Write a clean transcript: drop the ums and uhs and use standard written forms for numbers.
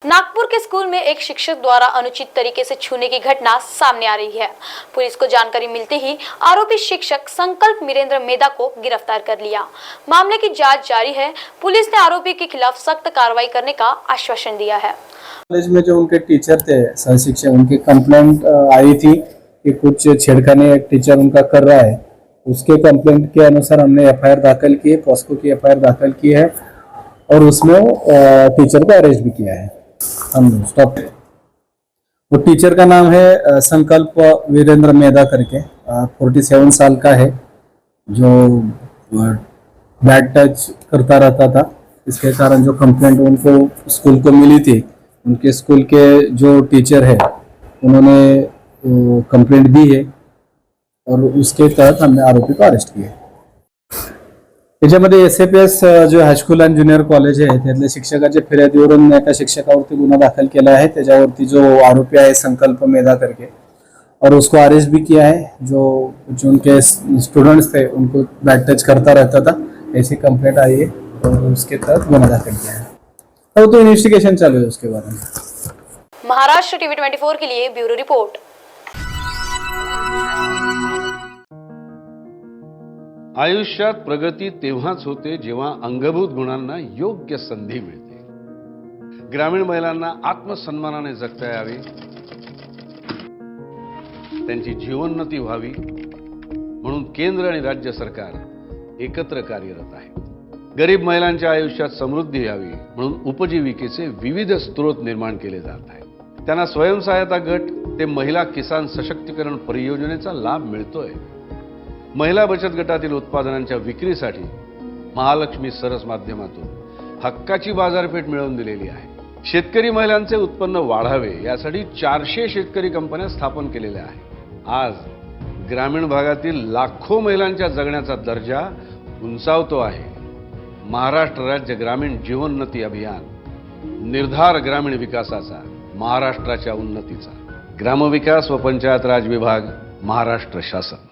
नागपुर के school में एक शिक्षक द्वारा अनुचित तरीके से छूने की घटना सामने आ रही है। पुलिस को जानकारी मिलते ही आरोपी शिक्षक संकल्प वीरेंद्र मेधा को गिरफ्तार कर लिया। मामले की जांच जारी है। पुलिस ने आरोपी के खिलाफ सख्त कार्रवाई करने का आश्वासन दिया है। कॉलेज में जो उनके टीचर थे, सह शिक्षक, उनकी कंप्लेंट आई थी कि कुछ छेड़खानी एक टीचर उनका कर रहा है। उसके कंप्लेंट के अनुसार हमने एफआईआर दाखिल की है, पॉस्को की एफआईआर दाखिल की है और उसमें टीचर को अरेस्ट भी किया है। हम स्टॉप। वो टीचर का नाम है संकल्प वीरेंद्र मेधा करके, 47 साल का है, जो बैड टच करता रहता था। इसके कारण जो कंप्लेंट उनको स्कूल को मिली थी, उनके स्कूल के जो टीचर है उन्होंने कंप्लेंट दी है और उसके तहत हमने आरोपी को अरेस्ट किया है। त्याच्यामध्ये एसएपीएस जो हायस्कूल आणि ज्युनियर कॉलेज आहे त्यातल्या शिक्षकाच्या फिर्यादीवरून एका शिक्षकावरती गुन्हा दाखल केला आहे। त्याच्यावरती जो आरोपी आहे संकल्प मेधा करके, और उसको अरेस्ट भी किया है। जो उनके स्टूडेंट्स थे उनको बैड टच करता रहता था, ऐसी कंप्लेंट आई है और उसके तहत गुन्हा दाखल किया है। और तो इन्वेस्टिगेशन चालू है उसके बारे में। महाराष्ट्र टीवी 24 के लिए ब्यूरो रिपोर्ट। आयुष्यात प्रगती तेव्हाच होते जेव्हा अंगभूत गुणांना योग्य संधी मिळते। ग्रामीण महिलांना आत्मसन्मानाने जगता यावे, त्यांची जीवनोन्नती व्हावी म्हणून केंद्र आणि राज्य सरकार एकत्र कार्यरत आहे। गरीब महिलांच्या आयुष्यात समृद्धी यावी म्हणून उपजीविकेचे विविध स्रोत निर्माण केले जात आहेत। त्यांना स्वयंसहायता गट ते महिला किसान सशक्तीकरण परियोजनेचा लाभ मिळतोय। महिला बचत गटातील उत्पादनांच्या विक्रीसाठी महालक्ष्मी सरस माध्यमातून हक्काची बाजारपेठ मिळवून दिलेली आहे। शेतकरी महिलांचे उत्पन्न वाढावे यासाठी 400 शेतकरी कंपन्या स्थापन केलेल्या आहेत। आज ग्रामीण भागातील लाखो महिलांच्या जगण्याचा दर्जा उंचावतो आहे। महाराष्ट्र राज्य ग्रामीण जीवनोन्नती अभियान, निर्धार ग्रामीण विकासाचा, महाराष्ट्राच्या उन्नतीचा। ग्रामविकास व पंचायत राज विभाग, महाराष्ट्र शासन।